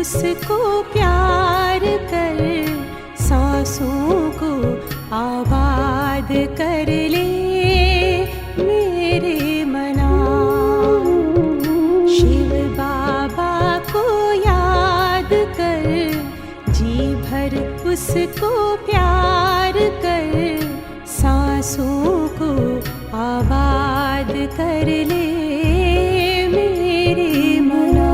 उसको प्यार कर, सांसों को आबाद कर ले मेरे मना। शिव बाबा को याद कर, जी भर उसको प्यार कर, सांसों को आबाद कर ले मेरे मना।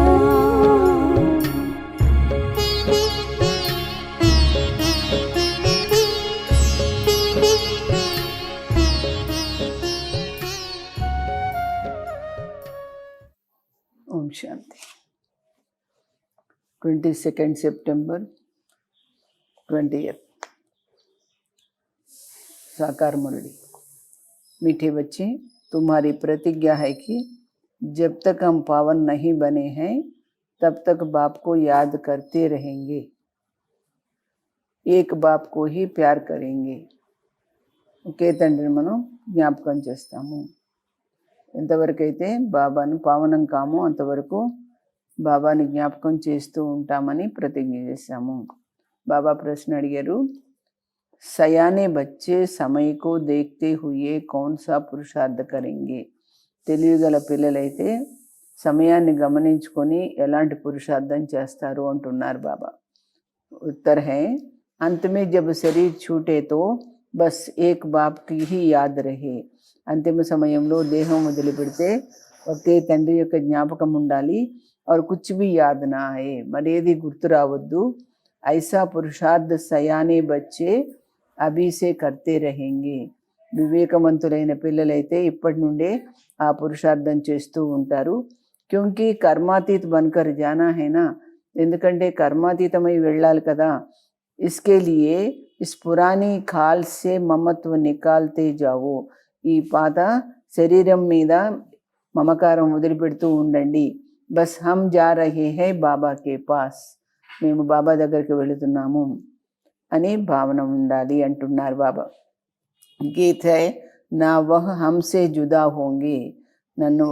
ओम शांति। 22 सितंबर 20th। साकार मुरली। मीठे बच्चे, तुम्हारी प्रतिज्ञा है कि जब तक हम पावन नहीं बने हैं तब तक बाप को याद करते रहेंगे, एक बाप को ही प्यार करेंगे, ఒకే తండ్రిని మనం జ్ఞాపకం చేస్తాము। ఎంతవరకు అయితే బాబాను పావనం కాము అంతవరకు బాబాని జ్ఞాపకం చేస్తూ ఉంటామని ప్రతిజ్ఞ చేశాము। బాబా ప్రశ్న అడిగారు, సయానే బచ్చే समय को देखते हुए कौन सा पुरुषार्थ करेंगे। తెలివిగల పిల్లలైతే సమయాన్ని గమనించుకొని ఎలాంటి పురుషార్థం చేస్తారు అంటున్నారు బాబా। उत्तर है, अंत में जब शरीर छूटे तो बस एक बाप की ही याद रहे। అంతిమ సమయంలో దేహం వదిలిపెడితే ఒకే తండ్రి యొక్క జ్ఞాపకం ఉండాలి, और कुछ भी याद ना आए, మరేది గుర్తు రావద్దు। ऐसा पुरुषार्थ सयाने बच्चे अभी से करते रहेंगे। వివేకవంతులైన పిల్లలైతే ఇప్పటి నుండే ఆ పురుషార్థం చేస్తూ ఉంటారు। क्योंकि कर्मातीत बनकर जाना है ना, ఎందుకంటే కర్మాతీతమై వెళ్ళాలి కదా। इसके लिए इस पुरानी खाल से ममत्व निकालते जाओ। ఈ పాత శరీరం మీద మమకారం వదిలిపెడుతూ ఉండండి। బస్ హమ్ జా రహే హై బాబా కే పాస్, మేము బాబా దగ్గరికి వెళుతున్నాము అని భావన ఉండాలి అంటున్నారు బాబా। గీత హై నా వహ్ హమ్సే జుదా హోంగే, నన్ను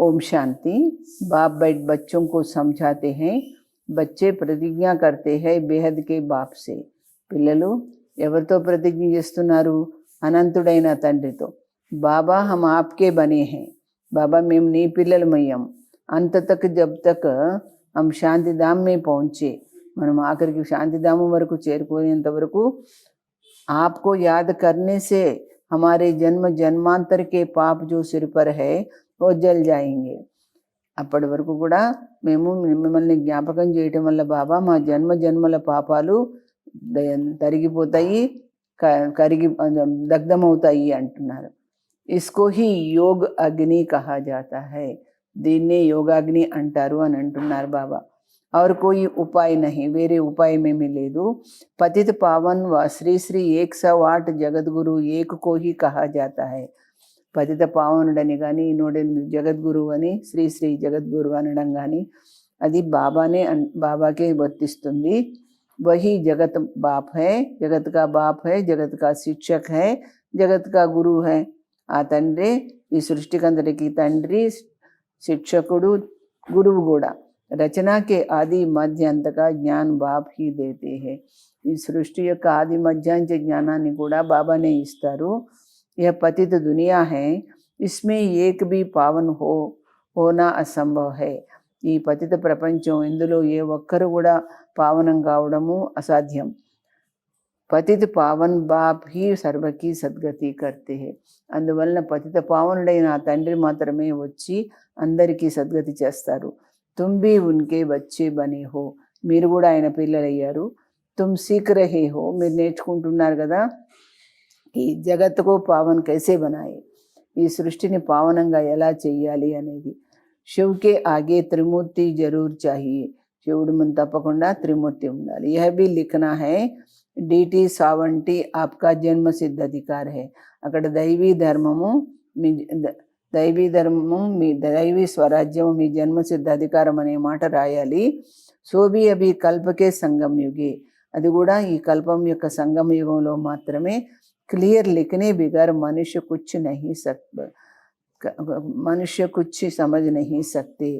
ओम शांति। बाप बैठ बच्चों को समझाते हैं, बच्चे प्रतिज्ञा करते हैं बेहद के बाप से। పిల్లలు ఎవరితో ప్రతిజ్ఞ చేస్తున్నారు? అనంతుడైన తండ్రితో। బాబా హమ్ ఆప్కే బనే హై, బాబా మేము నీ పిల్లలమయ్యాం। అంత తక్ జబ్ తక్ హమ్ శాంతిధామ్ మే పహుంచే, మనం ఆఖరికి శాంతిధామం వరకు చేరుకునేంత వరకు आपको याद करने से हमारे जन्म जन्मांतर के पाप जो सिर पर है वो जल जाएंगे। అప్పటి వరకు కూడా మేము మిమ్మల్ని జ్ఞాపకం చేయటం వల్ల బాబా మా జన్మ జన్మల పాపాలు తరిగిపోతాయి, కరిగి దగ్ధమవుతాయి అంటున్నారు। इसको ही योग अग्नि कहा जाता है, దీన్నే యోగాగ్ని అంటారు అని అంటున్నారు బాబా। और कोई उपाय नहीं, వేరే ఉపాయమేమీ లేదు। पतित पावन व श्री श्री 108 जगत गुरु एक को ही कहा जाता है। పతిత పావనుడని కానీ నోడే జగద్గురు అని శ్రీ శ్రీ జగద్గురు అనడం కానీ అది బాబాకే వర్తిస్తుంది। वही जगत बाप है, जगत का बाप है, जगत का शिक्षक है, जगत का गुरु है। ఆ తండ్రి ఈ సృష్టికంతటికి తండ్రి, శిక్షకుడు, గురువు కూడా। రచనా के आदि मध्य अंत का ज्ञान बाप ही देते हैं। ఈ సృష్టి యొక్క ఆది మధ్యాంత్య జ్ఞానాన్ని కూడా బాబానే ఇస్తారు। यह पतित दुनिया है, इसमें एक भी पावन होना असंभव है। ఈ పతిత ప్రపంచం, ఇందులో ఏ ఒక్కరు కూడా పావనం కావడము అసాధ్యం। పతిత పావన్ బాప్ హీ సర్వకి సద్గతి కర్తే హై, అందువలన పతిత పావనుడైన ఆ తండ్రి మాత్రమే వచ్చి అందరికీ సద్గతి చేస్తారు। తుమ్ భీ ఉన్కే బచ్చే బనే హో, మీరు కూడా ఆయన పిల్లలయ్యారు। తుమ్ సీఖ్ రహే హో, మీరు నేర్చుకుంటున్నారు కదా ఈ జగత్తుకు పావన్ కైసే బనాయే, ఈ సృష్టిని పావనంగా ఎలా చెయ్యాలి అనేది। శివకే ఆగే త్రిమూర్తి జరూర్ చాహియే, శివుడు ముందు తప్పకుండా త్రిమూర్తి ఉండాలి। యహ భీ లిఖనా హై DT 70 आपका जन्म सिद्ध अधिकार है। అక్కడ దైవీ ధర్మము మీ దైవీ స్వరాజ్యము మీ జన్మ సిద్ధ అధికారం అనే మాట రాయాలి। సోబి అభి కల్పకే సంగం యుగే, అది కూడా ఈ కల్పం యొక్క సంగమ యుగంలో మాత్రమే। క్లియర్ లిఖనే బిగర్ మనుష్య కుచ్ నహీ మనుష్య కుచ్చి సమజ్ నహీ సక్తే,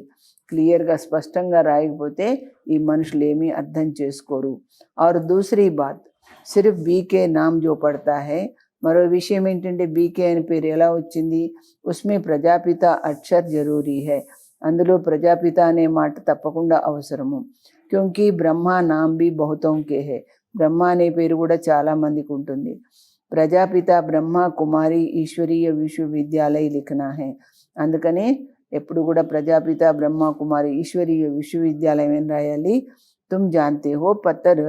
క్లియర్గా స్పష్టంగా రాయకపోతే ఈ మనుషులు ఏమీ అర్థం చేసుకోరు. और दूसरी बात, सिर्फ बीके नाम जो पड़ता है, మరో విషయం ఏంటంటే బీకే అని పేరు ఎలా వచ్చింది, ఉస్మే ప్రజాపిత అక్షర్ జరూరీ హై, అందులో ప్రజాపిత అనే మాట తప్పకుండా అవసరము. క్యోంకి బ్రహ్మ నామ్ బి బహుతోం కే హై, బ్రహ్మ అనే పేరు కూడా చాలా మందికి ఉంటుంది. ప్రజాపిత బ్రహ్మ కుమారి ఈశ్వరీయ విశ్వవిద్యాలయ లిఖనా హై, అందుకనే ఎప్పుడు కూడా ప్రజాపిత బ్రహ్మ కుమారి ఈశ్వరీయ విశ్వవిద్యాలయం ఏం రాయాలి. తుమ్ జాన్తే హో పత్తర్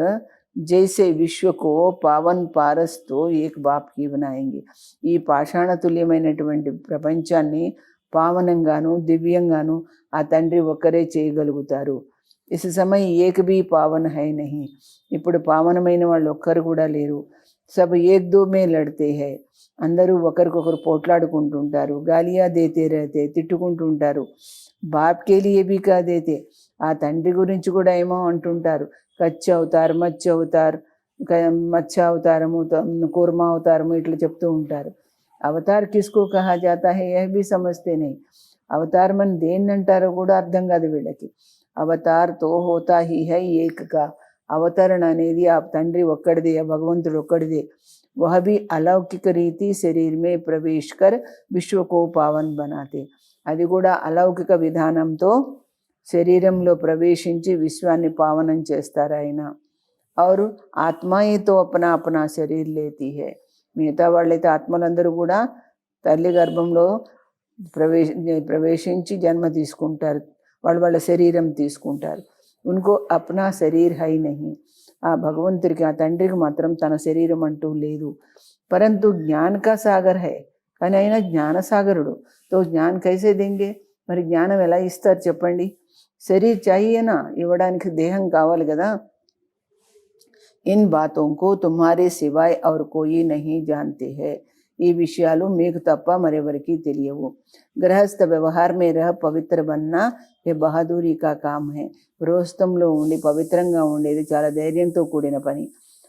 జైసే విశ్వకో పావన్ పారస్తో ఏక్ బాప్ కి బనాయింగి, ఈ పాషాణతుల్యమైనటువంటి ప్రపంచాన్ని పావనంగాను దివ్యంగాను ఆ తండ్రి ఒక్కరే చేయగలుగుతారు. ఇస్ సమయ ఏక్ బీ పావన్ హై నహి, ఇప్పుడు పావనమైన వాళ్ళు ఒక్కరు కూడా లేరు. సబ్ ఏక్ దో మే లడ్తే హై, అందరూ ఒకరికొకరు పోట్లాడుకుంటుంటారు. గాలియా దేతే రహతే, తిట్టుకుంటుంటారు. బాప్కే లియే బీ కా దేతే, ఆ తండ్రి గురించి కూడా ఏమో అంటుంటారు. కచ్చ అవతార్, మచ్చ అవతార్, మచ్చ అవతారము, కూర్మ అవతారము ఇట్లా చెప్తూ ఉంటారు. Avatar Kisko కహా జాతా high yeah be సమజ్తే నహీ, అవతారం అని దేన్ని అంటారో కూడా అర్థం కాదు వీళ్ళకి. అవతార్ తో హోతా హీ హై ఏక్ కా, అవతరణ అనేది ఆ తండ్రి ఒక్కడిదే, ఆ భగవంతుడు ఒక్కడిదే. వహ భీ అలౌకిక రీతి శరీర్ మే ప్రవేశ్ కర్ విశ్వకో పావన్ బనాతే, అది కూడా అలౌకిక విధానంతో శరీరంలో ప్రవేశించి విశ్వాన్ని పావనం చేస్తారు ఆయన. और ఆత్మాయే తో అపనా అపనా శరీర్ లేతి హై, మిగతా వాళ్ళైతే ఆత్మలందరూ కూడా తల్లి గర్భంలో ప్రవేశించి జన్మ తీసుకుంటారు, వాళ్ళ శరీరం తీసుకుంటారు. ఉनको अपना శరీర్ హై నహీ, ఆ భగవంతుడికి ఆ తండ్రికి మాత్రం తన శరీరం అంటూ లేదు. పరంతు జ్ఞాన్ కా సాగర్ హై, కానీ ఆయన జ్ఞానసాగరుడు. తో జ్ఞాన్ కైసే దేంగే, మరి జ్ఞానం ఎలా ఇస్తారు చెప్పండి. శరీర్ చాహియేనా, ఇవ్వడానికి దేహం కావాలి కదా. ఇన్ బాతోं को तुम्हारे सिवाय और कोई नहीं जानते हैं, ఈ విషయాలు మీకు తప్ప మరెవరికి తెలియవు. గృహస్థ వ్యవహార్ మే రహ పవిత్ర బన్నా ఏ బహదూరి కా కామ్ హై, గృహస్థంలో ఉండి పవిత్రంగా ఉండేది చాలా ధైర్యంతో కూడిన పని.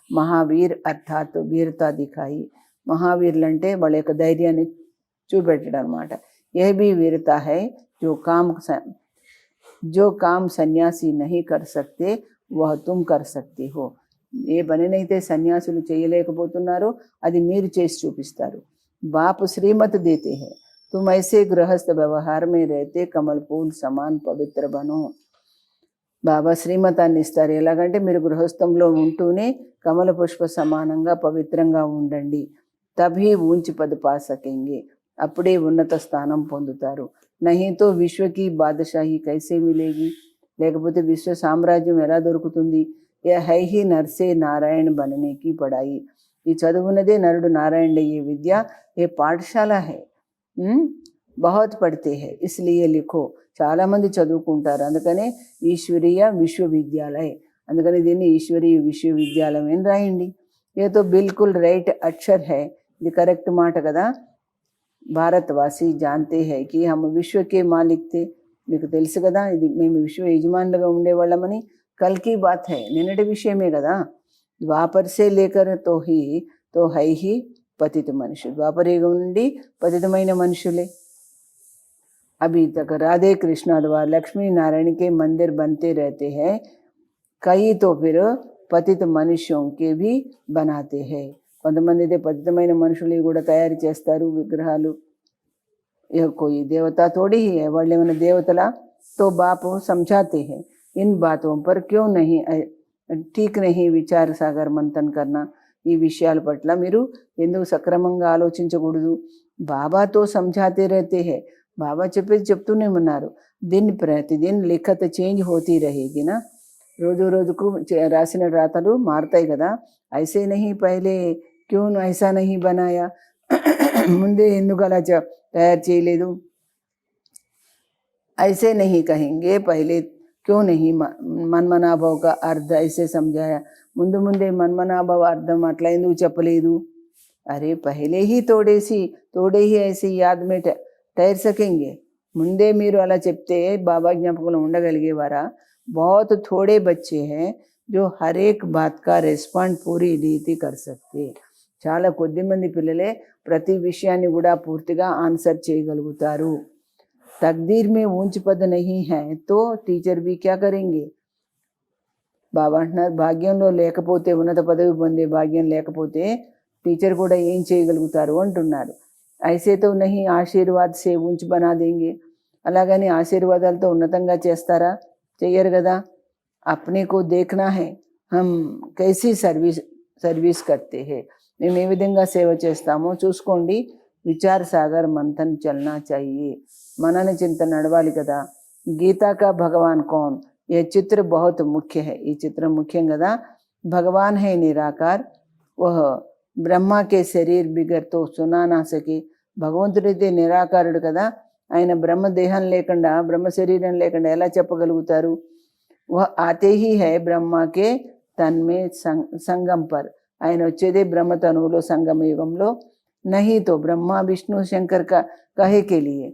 మహావీర్ అర్థాత్ వీరతా దిఖాయి, మహావీరులు అంటే వాళ్ళ యొక్క ధైర్యాన్ని చూపెట్టడం అనమాట. ఏ బీ వీరతా హై जो काम సన్యాసి నహీ కర్ సక్తే వహ తుమ్ కర్ సక్తే హో, ఏ పనినైతే సన్యాసులు చేయలేకపోతున్నారో అది మీరు చేసి చూపిస్తారు. బాప్ శ్రీమత్ దేతే హై, తుమ్ ఐసే గృహస్థ వ్యవహార్ మే रहते కమల్ పూల్ సమాన్ పవిత్ర బనో, బాబా శ్రీమతాన్ని ఇస్తారు. ఎలాగంటే మీరు గృహస్థంలో ఉంటూనే కమల పుష్ప సమానంగా పవిత్రంగా ఉండండి. తభీ ఊంచి పద పా సకేంగే, అప్పుడే ఉన్నత స్థానం పొందుతారు. నహీతో విశ్వకి బాదషాహి కైసే మిలేగి, లేకపోతే విశ్వ సామ్రాజ్యం ఎలా దొరుకుతుంది. ఏ హై హీ నర్సే నారాయణ బననేకి పడాయి, ఈ చదువున్నదే నరుడు నారాయణ అయ్యే విద్య. ఏ పాఠశాల హై, బహుత్ పడితే హై ఇస్లియే లిఖో, చాలామంది చదువుకుంటారు అందుకనే ఈశ్వరీయ విశ్వవిద్యాలయ, అందుకని దీన్ని ఈశ్వరీయ విశ్వవిద్యాలయం అని రాయండి. ఏతో బిల్కుల్ రైట్ అక్షర్ హై, ఇది కరెక్ట్ మాట కదా. భారతవాసి జాన్తే హై కి హమ్ విశ్వకే మాలిక్ తే, మీకు తెలుసు కదా ఇది మేము విశ్వ యజమానులుగా ఉండేవాళ్ళమని. కల్కి బాత్ హై, నిన్నటి విషయమే కదా. ద్వాపర్ సే లేకర్ తో హై హీ పతిత మనుషులు, ద్వాపరయుగం నుండి పతితమైన మనుషులే. అభి తక్ రాధే కృష్ణ అథవా లక్ష్మీ నారాయణ के मंदिर बनते रहते हैं, कई तो फिर పతిత మనుష్యోं के भी बनाते हैं, కొంతమంది అయితే పతితమైన మనుషులు కూడా తయారు చేస్తారు విగ్రహాలు. यह कोई देवता थोड़ी ही है, వాళ్ళు ఏమైనా దేవతలా. तो बाप समझाते हैं इन बातों पर क्यों नहीं ठीक नहीं విచార సాగర్ మంథన్ కర్నా, ఈ విషయాల పట్ల మీరు ఎందుకు సక్రమంగా ఆలోచించకూడదు. బాబాతో సంఝాతే రహతే హై, బాబా చెప్పేది చెప్తూనే ఉన్నారు. దిన్ ప్రతిదిన్ లిఖత్ చేంజ్ హోతీ రహేగి నా, రోజు రోజుకు రాసిన రాతలు మారుతాయి కదా. ఐసే నహీ పహలే క్యూ ఐసా నహీ బనాయా, ముందే ఎందుకు అలా తయారు చేయలేదు. ఐసే నహీ కహెంగే పహలే క్యూ నహీ మన్మనాభవ్ కా అర్థ ఐసే సమझाया, ముందు ముందే మన్మనాభవ అర్థం అట్లా ఎందుకు చెప్పలేదు. అరే పహలే హీ తోడే హీ ఐసే యాద్ మే తైర్ సకేంగే, ముందే మీరు అలా చెప్తే బాబా జ్ఞాపకంలో ఉండగలిగేవారా. बहुत थोड़े बच्चे हैं जो हर एक बात का रिस्पॉन्ड पूरी रीति कर सकते, చాలా కొద్ది మంది పిల్లలే ప్రతి విషయాన్ని కూడా పూర్తిగా ఆన్సర్ చేయగలుగుతారు. తక్దీర్ మే ఊంచ్ పద్ నహీ హై తో టీచర్ भी क्या करेंगे. బాబా అంటున్నారు, భాగ్యంలో లేకపోతే, ఉన్నత పదవి పొందే భాగ్యం లేకపోతే టీచర్ కూడా ఏం చేయగలుగుతారు అంటున్నారు. ఐసేతో నహి ఆశీర్వాద్ సే ఊంచ్ బనా దేంగే. అలాగని ఆశీర్వాదాలతో ఉన్నతంగా చేస్తారా? చెయ్యరు కదా. అప్నే కో దేఖ్నా హై హమ్ కైసీ సర్వీస్ కర్తే హై, మేము ఏ విధంగా సేవ చేస్తామో చూసుకోండి. విచార్ సాగర్ మంథన్ చల్నా చాహియే, మనన చింత నడవాలి కదా. గీతా కా భగవాన్ కౌన్, ये चित्र बहुत मुख्य है. ఈ చిత్రం ముఖ్యం కదా. భగవాన్ హై నిరాకార్, వహ బ్రహ్మ కే శరీర్ బిగర్ తో సునా నా సకి. భగవంతుడైతే నిరాకారుడు కదా, ఆయన బ్రహ్మ దేహం లేకుండా, బ్రహ్మ శరీరం లేకుండా ఎలా చెప్పగలుగుతారు? వహ ఆతే హీ హై బ్రహ్మ కే తన్మే సంగం పర్, ఆయన వచ్చేదే బ్రహ్మ తనువులో సంగమ యుగంలో. నహీతో బ్రహ్మ విష్ణు శంకర్ కహే లియే,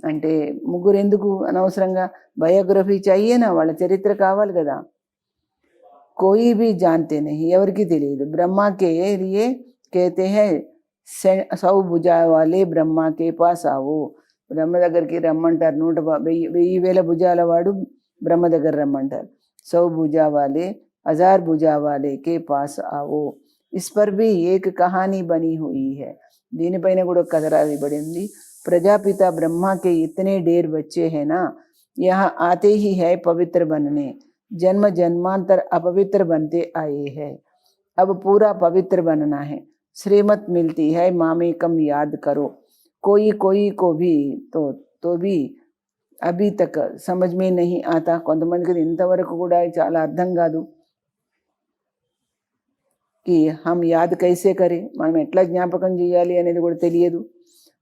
అంటే ముగ్గురు ఎందుకు అనవసరంగా? బయోగ్రఫీ చాయ్యేనా, వాళ్ళ చరిత్ర కావాలి కదా. కోయి భీ జాన్తే నహీ, ఎవరికి తెలియదు. బ్రహ్మ కే లియే कहते हैं 100 భుజా వాలే బ్రహ్మ కే పాస్ ఆవో, బ్రహ్మ దగ్గరికి రమ్మంటారు. 1000 భుజాల వాడు బ్రహ్మ దగ్గర రమ్మంటారు. 100 భుజా వాలే 1000 భుజా వాలే కే పాస్ ఆవో. ఇస్ పర్ భీ ఏక్ కహానీ బనీ హుయి హై, దీనిపైన కూడా కథ రాయబడి ఉంది. प्रजापिता ब्रह्मा के इतने ढेर बच्चे हैं ना, यहाँ आते ही है पवित्र बनने, जन्म जन्मांतर अपवित्र बनते आए हैं, अब पूरा पवित्र बनना है. श्रीमत मिलती है मामेकम याद करो. कोई कोई को भी तो भी अभी तक समझ में नहीं आता. కొంతమందికి ఇంతవరకు కూడా చాలా అర్థం కాదు. कि हम याद कैसे करें, మనం ఎట్లా జ్ఞాపకం చేయాలి అనేది కూడా తెలియదు.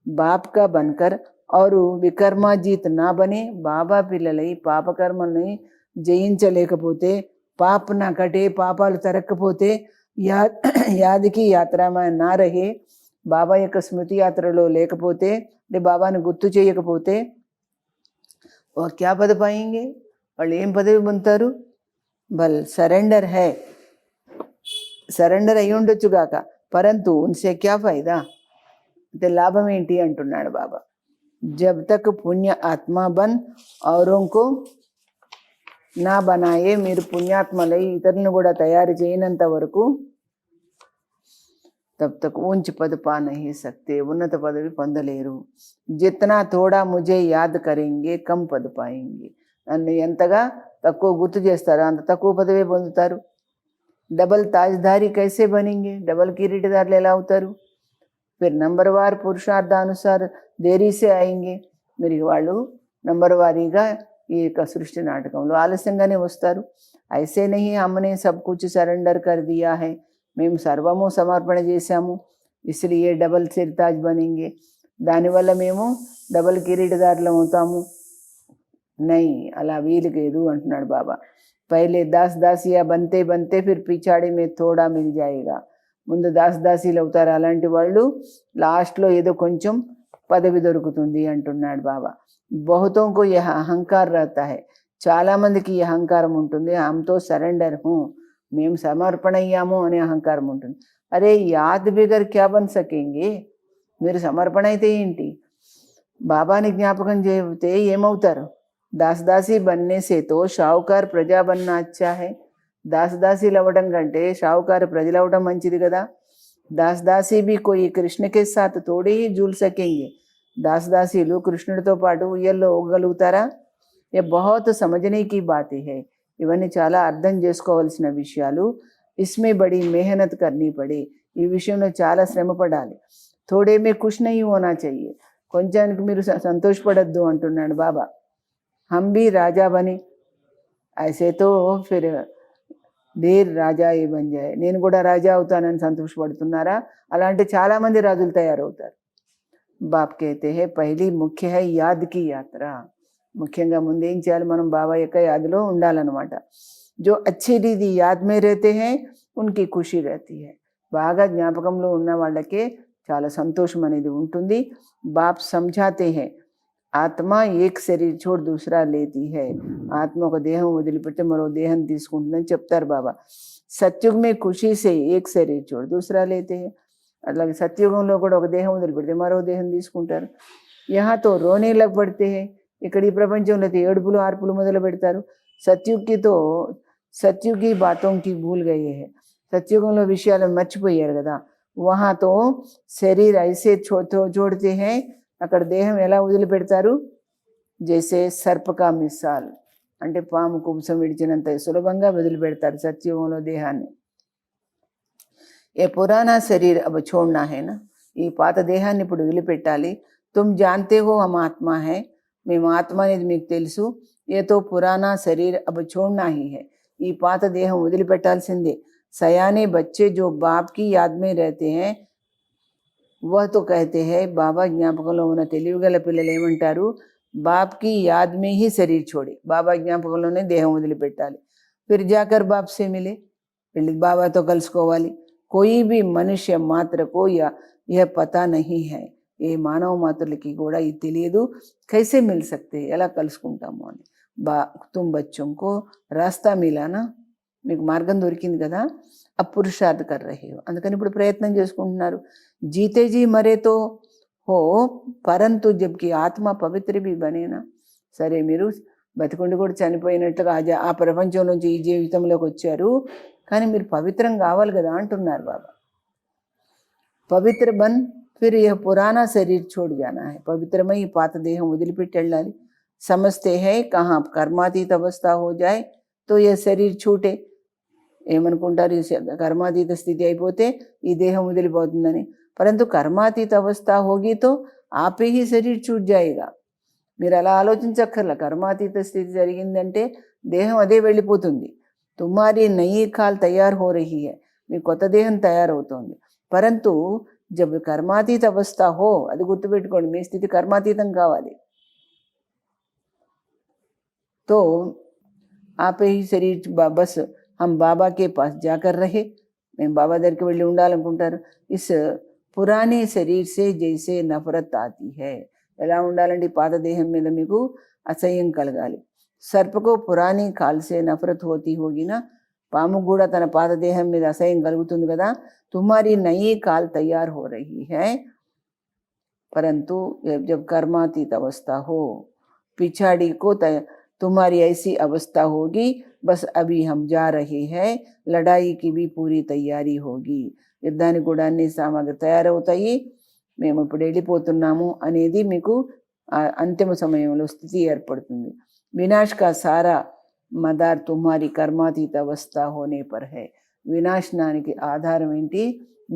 బాప్ కా బన్కర్ और వికర్మాజీత్ నా బనే, బాబా పిల్లలై పాపకర్మల్ని జయించలేకపోతే, పాప నా కటే, పాపాలు తరక్కపోతే, యాదికి యాత్రమా నా రహే, బాబా యొక్క స్మృతి యాత్రలో లేకపోతే, బాబాను గుర్తు చేయకపోతే, ఓ క్యా పద పాయింగే, వాళ్ళు ఏం పదవి పొందుతారు? బల్ సరెండర్ హై, సరెండర్ అయి ఉండొచ్చుగాక, పరంతు ఉన్సే క్యా ఫైదా, అంటే లాభం ఏంటి అంటున్నాడు బాబా. జబ్ తక్ పుణ్య ఆత్మా బన్ ఔరోంకో నా బనాయే, మీరు పుణ్యాత్మలై ఇతరులను కూడా తయారు చేయనంత వరకు తబ్ తక్ ఊంచ్ పద్ పా నహీ సక్తే, ఉన్నత పదవి పొందలేరు. జిత్నా థోడా ముజే యాద్ కరేంగే కమ్ పద్ పాయింగే, నన్ను ఎంతగా తక్కువ గుర్తు చేస్తారో అంత తక్కువ పదవి పొందుతారు. డబల్ తాజ్దారి కైసే బనేంగే, డబల్ కిరీటదారులు ఎలా అవుతారు? फिर नंबरवार పురుషార్థానుసార దేరీ సే ఆయేంగే, మీరు వాళ్ళు నంబర్ వారీగా ఈ యొక్క సృష్టి నాటకంలో ఆలస్యంగానే వస్తారు. ఐసే నహీ హమ్నే సబ్ కుచ్ సరెండర్ కర్ దియా హై, మేము సర్వము సమర్పణ చేశాము, ఇస్లియే డబల్ సిర్తాజ్ బనేంగే, దానివల్ల మేము డబల్ కిరీటదారులం అవుతాము. నై, అలా వీలు లేదు అంటున్నాడు బాబా. పైలే దాస్ దాసియా బంతే బంతే ఫిర్ పిచాడి మే థోడా మిల్ జాయేగా, ముందు దాసదాసీలు అవుతారు అలాంటి వాళ్ళు, లాస్ట్లో ఏదో కొంచెం పదవి దొరుకుతుంది అంటున్నాడు బాబా. బహుతోంకు యహ అహంకార రహతా హై, చాలామందికి ఈ అహంకారం ఉంటుంది. హమ్తో సరెండర్ హూ, మేము సమర్పణ అయ్యాము అనే అహంకారం ఉంటుంది. అరే యాద్ బిగర్ క్యా బన్ సకేంగే, మీరు సమర్పణ అయితే ఏంటి, బాబాని జ్ఞాపకం చేస్తే ఏమవుతారు? దాసదాసీ బన్నే సేతో షావుకార్ ప్రజా బన్నా అచ్చా హై, దాసదాసీలు అవ్వడం కంటే షావుకారు ప్రజలు అవ్వడం మంచిది కదా. దాసదాసీ भी कोई कृष्ण के साथ थोड़े ही झूल सकेंगे, దాసదాసీలు కృష్ణుడితో పాటు ఉయ్యల్లో ఊగలుగుతారా? ये बहुत समझने की बातें है, ఇవన్నీ చాలా అర్థం చేసుకోవాల్సిన విషయాలు. इसमें बड़ी मेहनत करनी पड़े, ఈ విషయంలో చాలా శ్రమ పడాలి. थोड़े में खुश नहीं होना चाहिए, కొంచెానికి మీరు సంతోషపడద్దు అంటున్నాడు బాబా. हम भी राजा बने, ऐसे तो फिर దేర్ రాజా ఏ బన్ జాయే, నేను కూడా రాజా అవుతానని సంతోషపడుతున్నారా? అలాంటి చాలామంది రాజులు తయారవుతారు. బాప్ कहते हैं पहली मुख्य है याद की यात्रा, ముఖ్యంగా ముందు ఏం చేయాలి? మనం బాబా యొక్క యాదలో ఉండాలన్నమాట. जो अच्छी रीति याद में रहते हैं उनकी खुशी रहती है, బాగా జ్ఞాపకంలో ఉన్న వాళ్ళకే చాలా సంతోషం అనేది ఉంటుంది. బాప్ समझाते हैं ఆత్మ ఏక్ శరీర్ చోడ్ దూసరా లేతీ హై, ఆత్మ ఒక దేహం వదిలిపెట్టి మరో దేహం తీసుకుంటుందని చెప్తారు బాబా. సత్యుగ్ మే ఖుషీ సే ఏక్ శరీర్ చోడ్ దూసరా లేతే హై, అట్లాగే సత్యుగంలో కూడా ఒక దేహం వదిలిపెడితే మరో దేహం తీసుకుంటారు. యహాతో రోనే లగ్ పడితే ఇక్కడ ఈ ప్రపంచంలో అయితే ఏడుపులు ఆర్పులు మొదలు పెడతారు. సత్యుగి బాతోంకి భూల్ గయే హే, సత్యుగంలో విషయాలను మర్చిపోయారు కదా. వహాతో శరీర్ ఐసే జోడితే హే, అక్కడ దేహం ఎలా వదిలిపెడతారు, జైసే సర్పకా మిసాల్, అంటే పాము కుబుసం విడిచినంత సులభంగా వదిలిపెడతారు సత్యుగంలో దేహాన్ని. ఏ పురాణా శరీర్ అబ్ చోడ్నా హేనా, ఈ పాత దేహాన్ని ఇప్పుడు వదిలిపెట్టాలి. తుమ్ జాన్తే హో హమ్ ఆత్మా హై, మేము ఆత్మ అనేది మీకు తెలుసు. ఏతో పురాణా శరీర్ అబ్ చోడ్నా హీ హై, ఈ పాత దేహం వదిలిపెట్టాల్సిందే. సయానే బచ్చే జో బాప్ కి యాద్ మే రహతే హై వహ్ తో కహతే హై, బాబా జ్ఞాపకంలో ఉన్న తెలివిగల పిల్లలు ఏమంటారు, బాప్కి యాద్ మే హీ శరీర్ छोड़े, బాబా జ్ఞాపకంలోనే దేహం వదిలిపెట్టాలి. ఫిర్ జాకర్ బాప్ సే మిలే, వెళ్ళి బాబాతో కలుసుకోవాలి. కోయి భీ మనుష్య మాత్రకు యహ పతా నహీ హై, ఏ మానవ మాత్రులకి కూడా ఇది తెలియదు. కైసే మిల్ సక్తే, ఎలా కలుసుకుంటాము అని. తుమ్ బచ్చోంకో రాస్తా మిలానా, మీకు మార్గం దొరికింది కదా. అబ్ పురుషార్థ్ కర్ రహే హో, అందుకని ఇప్పుడు ప్రయత్నం చేసుకుంటున్నారు. జీతే జీ మరేతో హో పరంతు జబ్కి ఆత్మ పవిత్ర భీ బనేనా, సరే మీరు బతికుండి కూడా చనిపోయినట్లుగా ఆ ప్రపంచం నుంచి ఈ జీవితంలోకి వచ్చారు, కానీ మీరు పవిత్రం కావాలి కదా అంటున్నారు బాబా. పవిత్ర బన్ ఫిర్ యహ పురాణా శరీర్ చోడ్ జానా హై, పవిత్రమై ఈ పాత దేహం వదిలిపెట్టి వెళ్ళాలి. సమస్తే హై కహా కర్మాతీత అవస్థ హో జాయ్ తో యహ శరీర్ छूटे, ఏమనుకుంటారు, కర్మాతీత స్థితి అయిపోతే ఈ దేహం వదిలిపోతుందని. పరంతు కర్మాతీత అవస్థ హోగి తో ఆపే హీ శరీర్ छूट जाएगा, మీరు అలా ఆలోచించక్కర్ల. కర్మాతీత స్థితి జరిగిందంటే దేహం అదే వెళ్ళిపోతుంది. తుమ్మారి నయీ కాల్ తయారు హో రహీ హై, మీ కొత్త దేహం తయారవుతోంది. పరంతు జబ్ కర్మాతీత అవస్థ హో, అది గుర్తుపెట్టుకోండి, మీ స్థితి కర్మాతీతం కావాలి. తో ఆపే హీ శరీర్ బస్ హమ్ బాబా కే పాస్ జాకర్ రహే, మేము బాబా దగ్గరికి వెళ్ళి ఉండాలనుకుంటారు. ఇస్ పురాణే శరీర్ సే జైసే నఫరత్ ఆతి హై, ఎలా ఉండాలంటే పాత దేహం మీద మీకు అసహ్యం కలగాలి. సర్పకో పురాణీ కాల్సే నఫరత్ హోతీ హోగినా, పాము కూడా తన పాత దేహం మీద అసహ్యం కలుగుతుంది కదా. తుమ్మారి నయీ కాల్ తయారు హో రహీ హై, పరంతు జబ్ కర్మాతీత అవస్థ హో పిछाड़ी को तुम्हारी ऐसी अवस्था होगी, बस अभी हम जा रहे हैं, लड़ाई की भी पूरी तैयारी होगी, యుద్ధానికి కూడా అన్ని సామాగ్రి తయారవుతాయి, మేము ఇప్పుడు వెళ్ళిపోతున్నాము అనేది మీకు అంతిమ సమయంలో స్థితి ఏర్పడుతుంది. వినాశ్ కా సారా మదార్ తుమ్హారి కర్మాతీత అవస్థ హోనే పర్ హై, వినాశనానికి ఆధారం ఏంటి,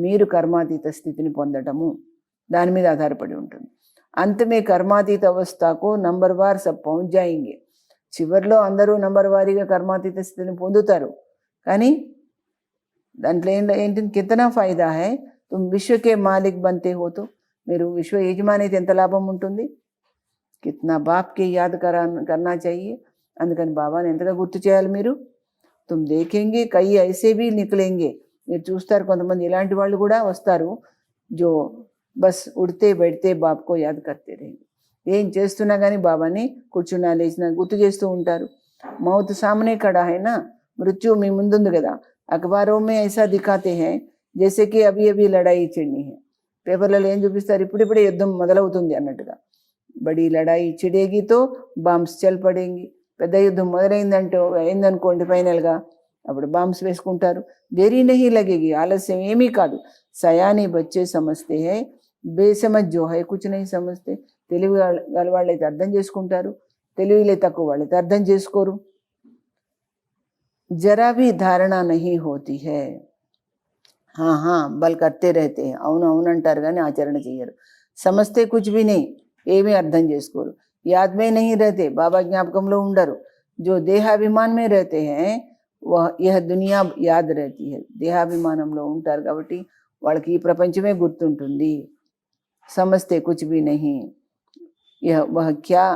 మీరు కర్మాతీత స్థితిని పొందటము, దాని మీద ఆధారపడి ఉంటుంది. అంతమే కర్మాతీత అవస్థకు నంబర్ వార్ సబ్ పहुंच जाएंगे, చివరిలో అందరూ నంబర్ వారీగా కర్మాతీత స్థితిని పొందుతారు. కానీ దాంట్లో ఏంటి కితనా ఫైదా హై, తుమ్ విశ్వకే మాలిక్ బంతే హో, తో మీరు విశ్వ యజమాని అయితే ఎంత లాభం ఉంటుంది. కిత్నా బాప్కి యాద్ కర్నా చాహియే, అందుకని బాబాని ఎంతగా గుర్తు చేయాలి మీరు. తుమ్ దేఖేంగే కై ఐసే భీ నికలేంగే, మీరు చూస్తారు కొంతమంది ఇలాంటి వాళ్ళు కూడా వస్తారు, జో బస్ ఉడితే బెడితే బాప్కో యాద్ కర్తే రేంగే, ఏం చేస్తున్నా కానీ బాబాని కూర్చున్నా లేచినా గుర్తు చేస్తూ ఉంటారు. మౌత్ సామనే ఖడా హైనా, మృత్యు మీ ముందుంది కదా. అఖబారోं में ऐसा दिखाते हैं जैसे कि अभी अभी लड़ाई छिड़नी है, పేపర్లలో ఏం చూపిస్తారు, ఇప్పుడిప్పుడే యుద్ధం మొదలవుతుంది అన్నట్టుగా. బడి లడాయి చిడేగి తో బాంబ్స్ చల్ పడేంగి, పెద్ద యుద్ధం అయిందనుకోండి ఫైనల్గా, అప్పుడు బాంబ్స్ వేసుకుంటారు. దేరీ నహీ లగేగి, ఆలస్యం ఏమీ కాదు. సయానీ బచ్చే సమస్తే హై, బేసమజ్ జో హై కుచ్ నహీ సమస్తే, తెలివి గల వాళ్ళైతే అర్థం చేసుకుంటారు, తెలివిలే తక్కువ వాళ్ళైతే అర్థం చేసుకోరు. జరా భీ ధారణ నహీ హోతీ హై, హా బల్ కర్తే రహతే హై, అవును అవును అంటారు కానీ ఆచరణ చెయ్యరు. సమస్తే కుచ్ భీ నహీ, ఏమీ అర్థం చేసుకోరు. యాద్ మే నహీ రహతే, బాబా జ్ఞాపకంలో ఉండరు. జో దేహాభిమాన్ మే రహతే హై యహ దునియా యాద్ రహతీ హై, దేహాభిమానంలో ఉంటారు కాబట్టి వాళ్ళకి ఈ ప్రపంచమే గుర్తుంటుంది. సమస్తే కుచ్ భీ నహీ యహ వహ క్యా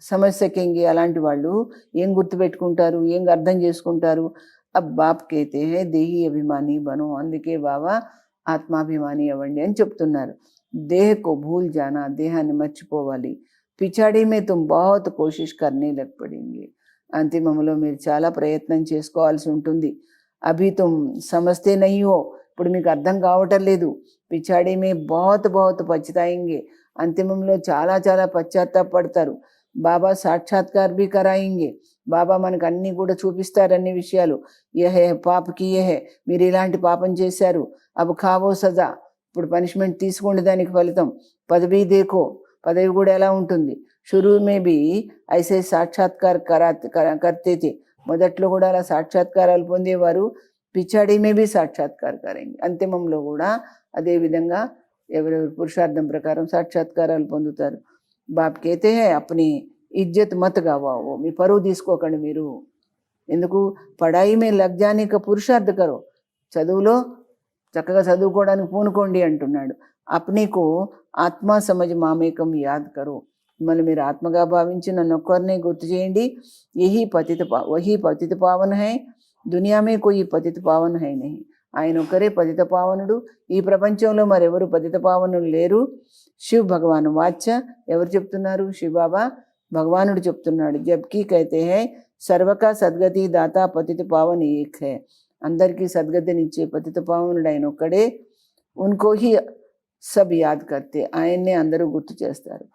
సమజ్ సకేంగే, అలాంటి వాళ్ళు ఏం గుర్తుపెట్టుకుంటారు, ఏం అర్థం చేసుకుంటారు. అబ్ బాప్ కేతే హై దేహీ అభిమాని బనో, అందుకే బాబా ఆత్మాభిమాని అవ్వండి అని చెప్తున్నారు. దేహకు భూల్ జానా, దేహాన్ని మర్చిపోవాలి. పిచాడీ మే తుమ్ బహుత్ కోషిష్ కర్నే లగ్ పడేంగే, అంతిమంలో మీరు చాలా ప్రయత్నం చేసుకోవాల్సి ఉంటుంది. అభి తుమ్ సమస్తే నహీ హో, ఇప్పుడు మీకు అర్థం కావటం లేదు. పిछाड़ी में बहुत बहुत పछతాएंगे, అంతిమంలో చాలా చాలా పశ్చాత్తాపడతారు. బాబా సాక్షాత్కార్ भी कराएंगे. బాబా మనకు అన్నీ కూడా చూపిస్తారు, అన్ని విషయాలు. యహే పాప కియే హే, మీరు ఇలాంటి పాపం చేశారు, అబ్ ఖావో సజా, ఇప్పుడు పనిష్మెంట్ తీసుకోండి, దానికి ఫలితం. పదవి దేఖో, పదవి కూడా ఎలా ఉంటుంది. షురూ మే బి ఐసే సాక్షాత్కార్ కర్తే थे, మొదట్లో కూడా అలా సాక్షాత్కారాలు పొందేవారు. పిछाड़ी में भी సాక్షాత్కార్ కరేంगे, అంతిమంలో కూడా అదే విధంగా ఎవరెవరు పురుషార్థం ప్రకారం సాక్షాత్కారాలు పొందుతారు. బాప్ కేతే హే అప్ని ఇజ్జత్ మత్ గవావో, మీ పరువు తీసుకోకండి మీరు. ఎందుకు? పడాయి మే లగ్ జానే కా పురుషార్థ కరో, చదువులో చక్కగా చదువుకోవడానికి పూనుకోండి అంటున్నాడు. అప్నీకు ఆత్మా సమజ్ మామేకం యాద్ కరో, మిమ్మల్ని మీరు ఆత్మగా భావించి నన్ను ఒక్కరినే గుర్తు చేయండి. వహీ పతిత పావన్ హై, దునియామే కోయి పతిత పావన్ హై నహి, ఆయన ఒక్కరే పతిత పావనుడు, ఈ ప్రపంచంలో మరెవరు పతిత పావనులు లేరు. శివ్ భగవాన్ వాచ్య, ఎవరు చెప్తున్నారు? శివ్ బాబా భగవానుడు చెప్తున్నాడు. జబ్కి కైతే హై సర్వకా సద్గతి దాతా పతిత పావన్ ఏక్ హై, అందరికీ సద్గతినిచ్చే పతిత పావనుడు ఆయన ఒక్కడే. ఉన్కో హీ సబ్ యాద్ కర్తే, ఆయన్నే అందరూ గుర్తు చేస్తారు.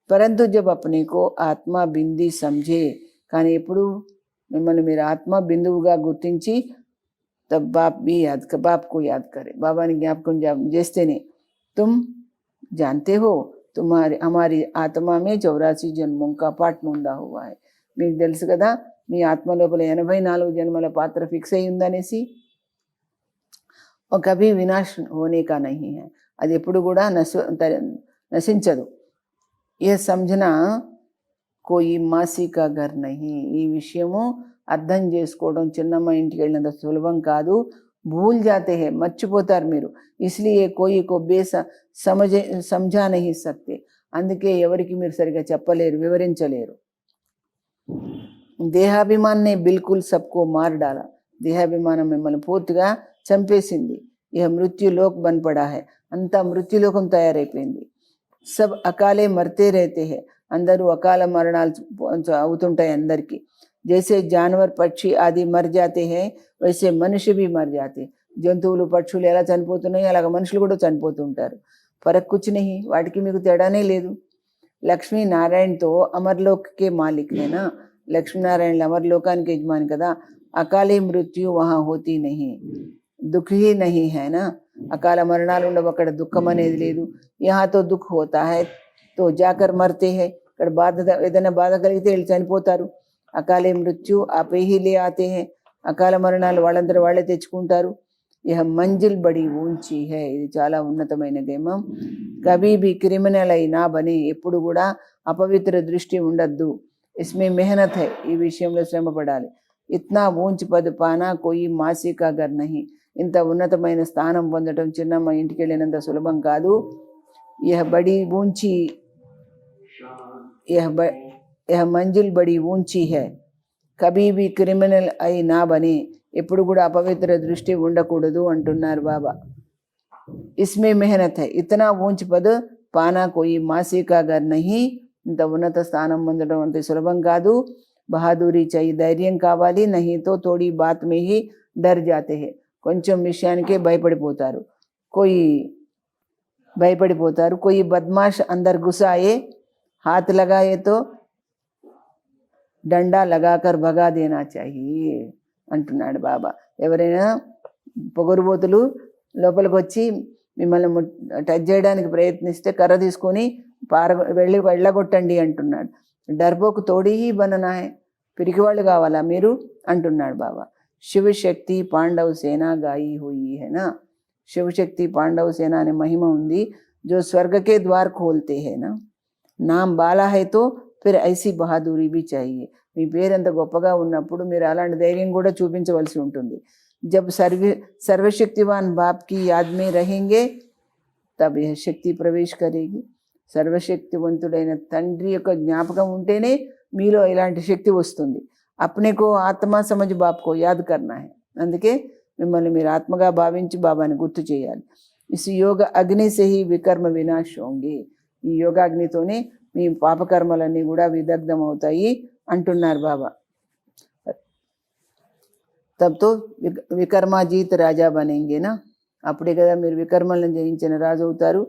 పరంతు జబ్ అప్నేకో ఆత్మ బింది సమझे, కానీ ఎప్పుడు మిమ్మల్ని మీరు ఆత్మ బిందువుగా గుర్తించి तब बाप भी बाप को याद करे, बाबा ने ज्ञापकం చేస్తేనే. तुम जानते हो हमारी आत्मा में 84 जन्मों का पाठ मूंदा हुआ है, మీకు తెలుసు కదా మీ ఆత్మ లోపల 84 జన్మల పాత్ర ఫిక్స్ అయి ఉందనేసి. కభీ వినాశ్ హోనే కా నహీ హై, అది ఎప్పుడు కూడా నశించదు. ఏ సమझना కోయి మాసి కా ఘర్ నహీ, ఈ విషయము అర్థం చేసుకోవడం చిన్నమ్మ ఇంటికి వెళ్ళినంత సులభం కాదు. భూల్ జాతే హే, మర్చిపోతారు మీరు. ఇస్లియే కోయి కో సమझा नहीं सकते, అందుకే ఎవరికి మీరు సరిగా చెప్పలేరు, వివరించలేరు. దేహాభిమాన్నే బిల్కుల్ సబ్కో మార్ డాలా, దేహాభిమానం మిమ్మల్ని పూర్తిగా చంపేసింది. ఇహ మృత్యులోక్ బన్ పడా హై, అంతా మృత్యులోకం తయారైపోయింది. సబ్ అకాలే మర్తే రేతే హే, అందరూ అకాల మరణాలు అవుతుంటాయి అందరికీ. जैसे जानवर పక్షి ఆది మర్ జాతే హై, వైసే మనుష్య भी మర్ జాతే, జంతువులు పక్షులు ఎలా చనిపోతున్నాయి అలాగ మనుషులు కూడా చనిపోతుంటారు. ఫరక్ కుచ్ నహీ, వాటికి మీకు తేడానే లేదు. లక్ష్మీనారాయణతో అమర్లోక్కే మాలిక్ హేనా, లక్ష్మీనారాయణ అమర్లోకానికి యజమాని కదా. అకాలీ మృత్యు వహా హోతీ నహీ, దుఃఖ్ హీ నహీ హై నా, అకాల మరణాలు ఉండవు, అక్కడ దుఃఖం అనేది లేదు. యహాతో దుఃఖ్ హోతా హై తో జాకర్ మర్తే హై, ఇక్కడ బాధ ఏదైనా బాధ కలిగితే వెళ్ళి చనిపోతారు. అకాలే మృత్యు ఆపే హీ లే ఆతే హై, అకాల మరణాలు వాళ్ళందరూ వాళ్ళే తెచ్చుకుంటారు. ఇహ మంజిల్ బడి ఊంచి హై, ఇది చాలా ఉన్నతమైన గేమం. కభీ భీ క్రిమినల్ అయి నా బనే, ఎప్పుడు కూడా అపవిత్ర దృష్టి ఉండద్దు. ఇస్మే మెహనత్ హై, ఈ విషయంలో శ్రమ పడాలి. ఇత్నా ఊంచ్ పద్ పానా కోయి మాసి కా ఘర్ నహీ, ఇంత ఉన్నతమైన స్థానం పొందడం చిన్నమ్మ ఇంటికి వెళ్ళినంత సులభం కాదు. ఇహ బడి ఊంచి, यह मंजिल बड़ी ऊंची है, कभी भी క్రిమినల్ అయి నా బనే, ఎప్పుడు కూడా అపవిత్ర దృష్టి ఉండకూడదు అంటున్నారు బాబా. ఇస్మే మెహనత్ హై, ఇతనా ఊంచ్ పద్ పానా కోయి మాసి కా ఘర్ నహీ, ఇంత ఉన్నత స్థానం పొందడం అంత సులభం కాదు. బహాదూరి చాయి, ధైర్యం కావాలి. నహీ తో తోడి బాత్ మే హీ డర్ జాతే హై, కొంచెం విషయానికే భయపడిపోతారు. कोई बदमाश अंदर घुसाए, हाथ लगाए तो డండా లగాకర్ భగా దేనా చాహియే అంటున్నాడు బాబా. ఎవరైనా పొగరుబోతులు లోపలికి వచ్చి మిమ్మల్ని టచ్ చేయడానికి ప్రయత్నిస్తే కర్ర తీసుకొని వెళ్ళగొట్టండి అంటున్నాడు. డర్బోకు తోడి బననా హై, పిరికివాళ్ళు కావాలా మీరు అంటున్నాడు బాబా. శివశక్తి పాండవ సేన గాయి హుయి హైనా, శివశక్తి పాండవ సేన అనే మహిమ ఉంది. జో స్వర్గకే ద్వార్ ఖోల్తే హైనా, నామ్ బాలా హై తో ఫిర్ ఐసీ బహాదూరి బి చాహియే, మీ పేరంత గొప్పగా ఉన్నప్పుడు మీరు అలాంటి ధైర్యం కూడా చూపించవలసి ఉంటుంది. జబ్ సర్వశక్తివాన్ బాప్ కి యాద్ మే రహేంగే తబ్ యహ శక్తి ప్రవేశ్ కరేగి, సర్వశక్తివంతుడైన తండ్రి యొక్క జ్ఞాపకం ఉంటేనే మీలో ఇలాంటి శక్తి వస్తుంది. అప్నేకో ఆత్మ సమజ్ బాప్కో యాద్ కర్నా హై, అందుకే మిమ్మల్ని మీరు ఆత్మగా భావించి బాబాని గుర్తు చేయాలి. ఇస్ యోగ అగ్ని సే హీ వికర్మ వినాశ్ హోంగే, ఈ యోగాగ్నితోనే మీ పాపకర్మలన్నీ కూడా విదగ్ధం అవుతాయి అంటున్నారు బాబా. తబ్ తో వికర్మాజీత్ రాజా బనేంగేనా, అప్పుడే కదా మీరు వికర్మలను జయించిన రాజు అవుతారు.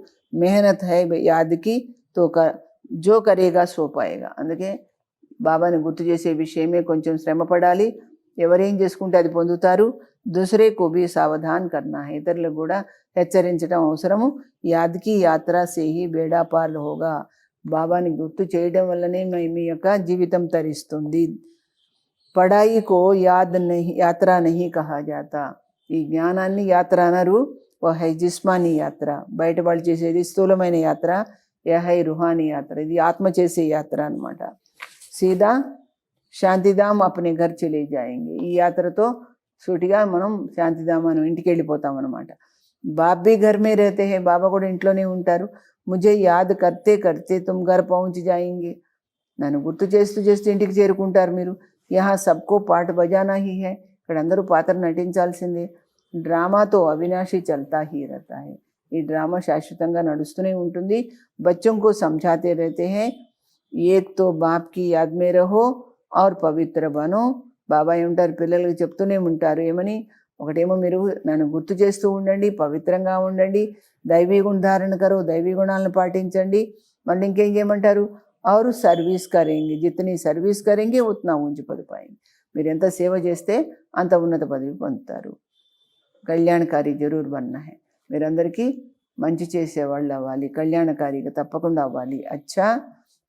మెహనత్ హై యాద్కి తో జో కరేగా సో పాయేగా. అందుకే బాబాని గుర్తు చేసే విషయమే కొంచెం శ్రమ పడాలి. ఎవరేం చేసుకుంటే అది పొందుతారు. దూసరే కో భీ సావధాన్ కర్నా హై, ఇతరులకు కూడా హెచ్చరించడం అవసరము. యాద్కి యాత్ర సేహి బేడా పార్ హోగా. బాబాని గుర్తు చేయడం వల్లనే మీ యొక్క జీవితం తరిస్తుంది. పడాయి కో యాత్ర నహి కహా జాతా. ఈ జ్ఞానాన్ని యాత్ర అనరు. ఓ హై జిస్మానీ యాత్ర, బయట వాళ్ళు చేసేది స్థూలమైన యాత్ర. యా హై రుహానీ యాత్ర, ఇది ఆత్మ చేసే యాత్ర అనమాట. సీదా శాంతిధామ్ అప్నే ఘర్ చలే జాయేంగే. ఈ యాత్రతో సూటిగా మనం శాంతిధామం ఇంటికి వెళ్ళిపోతాం అనమాట. బాబీ ఘర్ మే రహతే హై, బాబా కూడా ఇంట్లోనే ఉంటారు. ముझे యాద్ కర్తే కర్తే తుమ్ ఘర్ పహుంచ్ జాయేంగే. నన్ను గుర్తు చేస్తూ చేస్తూ ఇంటికి చేరుకుంటారు మీరు. యహా సబ్కో పాట బజానా హీ హై, ఇక్కడ అందరూ పాత్ర నటించాల్సిందే. డ్రామాతో అవినాశి చల్తా హీ రహతా హై, ఈ డ్రామా శాశ్వతంగా నడుస్తూనే ఉంటుంది. బచ్చోं को समझाते रहते हैं, ఏక్ తో బాప్ కి యాద్ మే రహో ఔర్ పవిత్ర బనో. బాబా ఏమంటారు, పిల్లలకు చెప్తూనే ఉంటారు ఏమని, ఒకటేమో మీరు నన్ను గుర్తు చేస్తూ ఉండండి, పవిత్రంగా ఉండండి, దైవీ గుణ ధారణ కరో, దైవీ గుణాలను పాటించండి. మళ్ళీ ఇంకేం చేయమంటారు, और सर्विस करेंगे, जितनी सर्विस करेंगे उतना ऊंच पद पाएंगे. మీరు ఎంత సేవ చేస్తే అంత ఉన్నత పదవి పొందుతారు. కళ్యాణకారి జరూర్ బన్నా హై, మీరందరికీ మంచి చేసేవాళ్ళు అవ్వాలి, కళ్యాణకారిగా తప్పకుండా అవ్వాలి. అచ్చా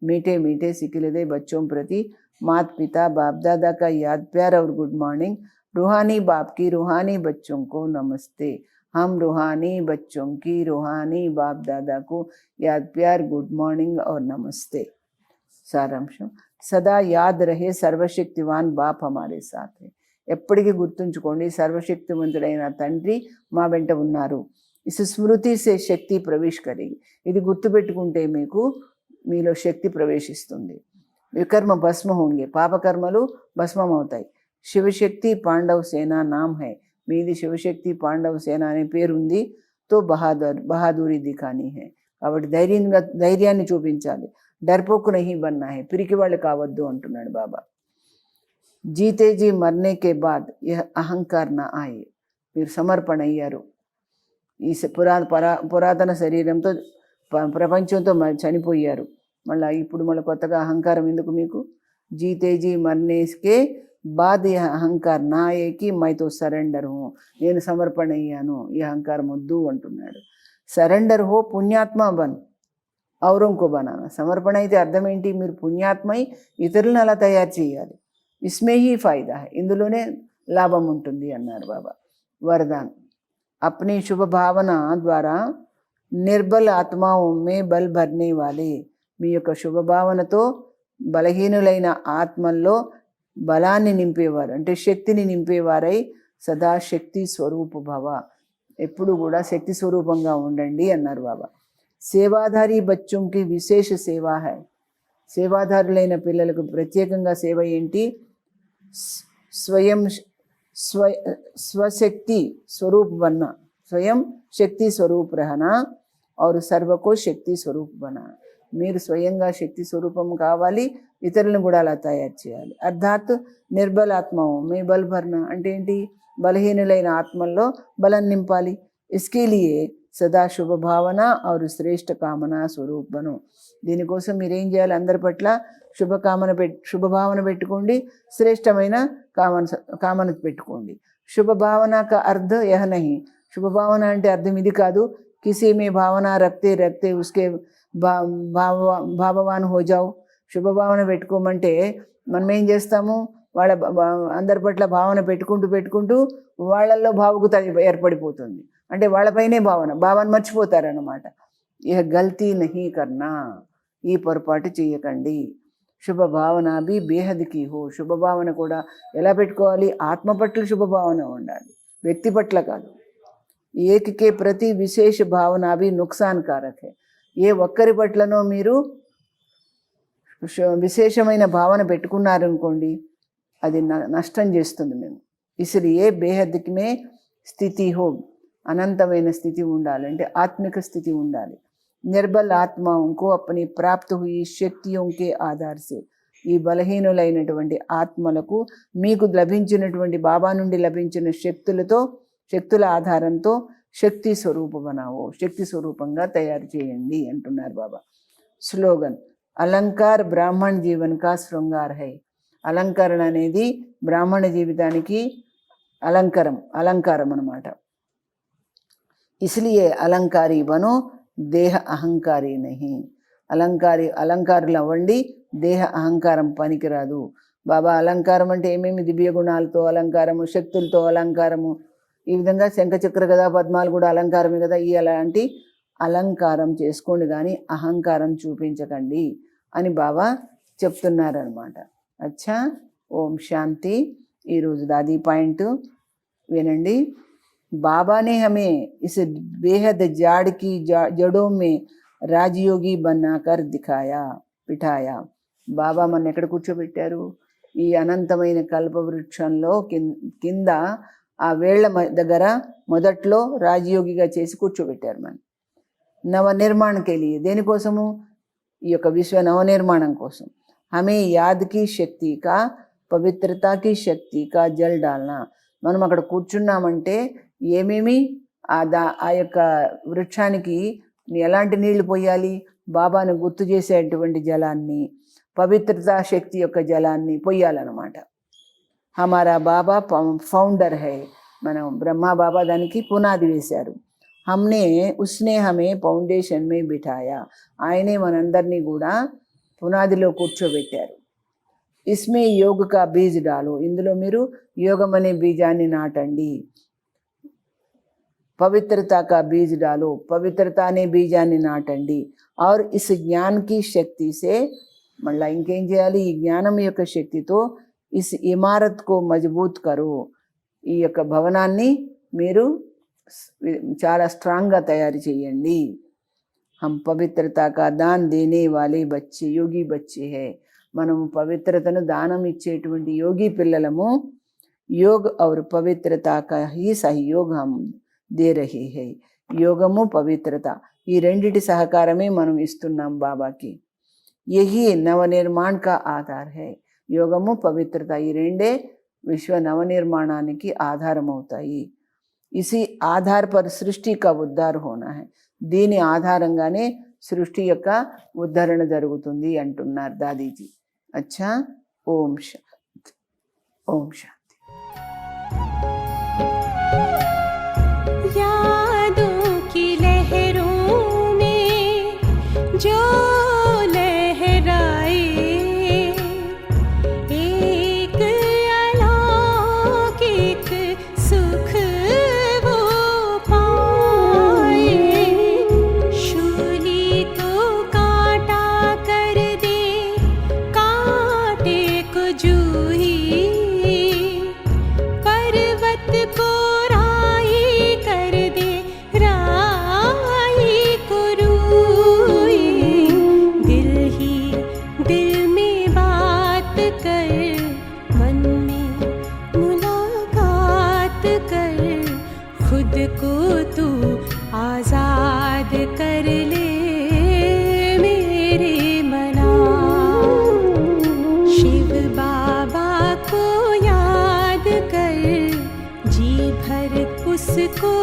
मीठे मीठे सिखिलदे बच्चों प्रति माता पिता बाप दादा का याद प्यार और गुड मॉर्निंग. रूहानी बाप की रूहानी बच्चों को नमस्ते. हम रूहानी बच्चों की रूहानी बाप दादा को याद प्यार गुड मॉर्निंग और नमस्ते. సారాంశం, సదా యాద్ రహే సర్వశక్తివాన్ బాప్ హమారే సాత్ హై. ఎప్పటికీ గుర్తుంచుకోండి, సర్వశక్తివంతుడైన తండ్రి మా వెంట ఉన్నారు. ఇస్ స్మృతి సే శక్తి ప్రవేశ్ కరేగి, ఇది గుర్తుపెట్టుకుంటే మీలో శక్తి ప్రవేశిస్తుంది. వికర్మ భస్మ హోంగే, పాపకర్మలు భస్మం అవుతాయి. శివశక్తి పాండవ్ సేనా నామ్ హై, మీది శివశక్తి పాండవ్ సేన అనే పేరుంది. తో బహాదూరి దిఖానీ హై, కాబట్టి ధైర్యాన్ని చూపించాలి. డర్పోకు నహీ బన్నా హై, పిరికి వాళ్ళు కావద్దు అంటున్నాడు బాబా. జీతే జీ మర్నే కే బాద్ యహ్ అహంకార్ నా ఆయే, మీరు సమర్పణ అయ్యారు. ఈ పురాతన శరీరంతో ప్రపంచంతో చనిపోయారు, మళ్ళీ ఇప్పుడు కొత్తగా అహంకారం ఎందుకు మీకు. జీతేజీ మర్నేస్కే బాద్ యహ్ అహంకార్ నా ఏకి మైతో సరెండర్ హో, నేను సమర్పణ అయ్యాను, ఈ అహంకారం వద్దు అంటున్నాడు. సరెండర్ హో పుణ్యాత్మ బన్ ఔరంకో బనానా. సమర్పణ అయితే అర్థం ఏంటి, మీరు పుణ్యాత్మై ఇతరులను అలా తయారు చేయాలి. ఇస్మే హీ ఫాయిదా హై, ఇందులోనే లాభం ఉంటుంది అన్నారు బాబా. వరదాన్, అప్నీ శుభ భావన ద్వారా నిర్బల్ ఆత్మాओं में బల్ భర్నే వాలే. మీ యొక్క శుభభావనతో బలహీనులైన ఆత్మల్లో బలాన్ని నింపేవారు, అంటే శక్తిని నింపేవారై సదా శక్తి స్వరూప భవ, ఎప్పుడు కూడా శక్తి స్వరూపంగా ఉండండి అన్నారు బాబా. సేవాధారి బచ్చోంకి విశేష సేవా హై, సేవాధారులైన పిల్లలకు ప్రత్యేకంగా సేవ ఏంటి, స్వశక్తి స్వరూప్ బన్నా, స్వయం శక్తి స్వరూప్ రహనా और సర్వకో శక్తి స్వరూప్ బనా. మీరు స్వయంగా శక్తి స్వరూపం కావాలి, ఇతరులను కూడా అలా తయారు చేయాలి. అర్థాత్ నిర్బల ఆత్మవు మే బల్ భర్నా అంటే ఏంటి, బలహీనులైన ఆత్మల్లో బలం నింపాలి. ఇస్కే లియే సదా శుభభావన और శ్రేష్ఠ కామన స్వరూప్ బను. దీనికోసం మీరేం చేయాలి, అందరి పట్ల శుభభావన పెట్టుకోండి, శ్రేష్టమైన కామన పెట్టుకోండి. శుభభావన కా అర్థ యహ నహి, శుభభావన అంటే అర్థం ఇది కాదు, కిసి మే భావన రక్తే రక్తే ఉస్కే భావవాన్ హో జాओ. శుభభావన పెట్టుకోమంటే మనం ఏం చేస్తాము, వాళ్ళ అందరి పట్ల భావన పెట్టుకుంటూ వాళ్ళల్లో భావుకత ఏర్పడిపోతుంది, అంటే వాళ్ళపైనే భావాన్ని మర్చిపోతారన్నమాట. ఇహ గల్తీ నహీ కర్నా, ఈ పొరపాటు చేయకండి. శుభభావన బి బేహద్కి హో, శుభభావన కూడా ఎలా పెట్టుకోవాలి, ఆత్మ పట్ల శుభభావన ఉండాలి, వ్యక్తి పట్ల కాదు. ఏకకే ప్రతి విశేష భావన అవి నుక్సాన్కారక్ హై, ఏ ఒక్కరి పట్లనో మీరు విశేషమైన భావన పెట్టుకున్నారనుకోండి, అది నష్టం చేస్తుంది మేము. ఇస్లియే బేహద్కి మే స్థితి హో, అనంతమైన స్థితి ఉండాలి, అంటే ఆత్మిక స్థితి ఉండాలి. నిర్బల్ ఆత్మకు అప్పని ప్రాప్త హుయి శక్తియోं के ఆధార్ సే, ఈ బలహీనులైనటువంటి ఆత్మలకు మీకు లభించినటువంటి బాబా నుండి లభించిన శక్తుల ఆధారంతో శక్తి స్వరూప బనావో, శక్తి స్వరూపంగా తయారు చేయండి అంటున్నారు బాబా. స్లోగన్, అలంకార్ బ్రాహ్మణ్ జీవన్ కా శృంగార్ హై. అలంకరణ అనేది బ్రాహ్మణ జీవితానికి అలంకారం అన్నమాట. ఇస్లియే అలంకారీ బనో, దేహ అహంకారీ నహి. అలంకారులు అవ్వండి, దేహ అహంకారం పనికిరాదు. బాబా అలంకారం అంటే ఏమేమి దివ్య గుణాలతో అలంకారము, శక్తులతో అలంకారము, ఈ విధంగా శంఖచక్ర కదా పద్మాలు కూడా అలంకారమే కదా. ఈ అలాంటి అలంకారం చేసుకోండి కానీ అహంకారం చూపించకండి అని బాబా చెప్తున్నారనమాట. అచ్చా, ఓం శాంతి. ఈరోజు దాది పాయింట్ వినండి. बाबा ने हमें इस बेहद जाड़ की जड़ों में राजयोगी बनाकर బిఠాయా. బాబా మన ఎక్కడ కూర్చోబెట్టారు? ఈ అనంతమైన కల్పవృక్షంలో కింద ఆ వేళ్ల దగ్గర మొదట్లో రాజయోగిగా చేసి కూర్చోబెట్టారు. మన నవనిర్మాణకే లియే, దేనికోసము? ఈ యొక్క విశ్వ నవనిర్మాణం కోసం. హమే యాద్కి శక్తి కా, పవిత్రతాకి శక్తి కా జల్ డాల్నా. మనం అక్కడ కూర్చున్నామంటే ఏమేమి ఆ యొక్క వృక్షానికి ఎలాంటి నీళ్లు పోయాలి? బాబాను గుర్తు చేసేటువంటి జలాన్ని, పవిత్రతా శక్తి యొక్క జలాన్ని పొయ్యాలన్నమాట. హమారా బాబా ఫౌండర్ హై. మనం బ్రహ్మా బాబా దానికి పునాది వేశారు. ఉస్నే హమే ఫౌండేషన్ మే బిఠాయా. ఆయనే మనందరినీ కూడా పునాదిలో కూర్చోబెట్టారు. ఇస్మే యోగ కా బీజ్ డాలో. ఇందులో మీరు యోగం అనే బీజాన్ని నాటండి. పవిత్రతా కా బీజ్ డాలో. పవిత్రత అనే బీజాన్ని నాటండి. और इस ज्ञान की शक्ति से, మళ్ళీ ఇంకేం చేయాలి? ఈ జ్ఞానం యొక్క శక్తితో ఇస్ ఇమారత్ కో మజబూత్ కరో. ఈ యొక్క భవనాన్ని మీరు చాలా స్ట్రాంగ్గా తయారు చేయండి. హమ్ పవిత్రతా కా దాన్ దేనే వాలే బచ్చే యోగి బచ్చే హై. మనము పవిత్రతను దానం ఇచ్చేటువంటి యోగి పిల్లలము. యోగ్ और పవిత్రతా కా హీ సహయోగ్ హమ్ దే రహే హై. యోగము, పవిత్రత, ఈ రెండిటి సహకారమే మనం ఇస్తున్నాం బాబాకి. యహీ నవనిర్మాణ్ కా ఆధార్ హై. యోగము, పవిత్రత ఈ రెండే విశ్వ నవనిర్మాణానికి ఆధారం అవుతాయి. ఇసి ఆధార్ పర్ సృష్టి కా ఉద్ధార్ హోనా హై. దీని ఆధారంగానే సృష్టి యొక్క ఉద్ధరణ జరుగుతుంది అంటున్నారు దాదీజీ. అచ్చా, ఓం శాంతి, ఓం శాంతి. यादों की लहरों में जो लहराए, एक अलौकिक सुख वो पाए. शूली को कांटा कर दे, कांटे को जूही, पर्वत को को तू आजाद कर ले मेरे मना. शिव बाबा को याद कर, जी भर उसको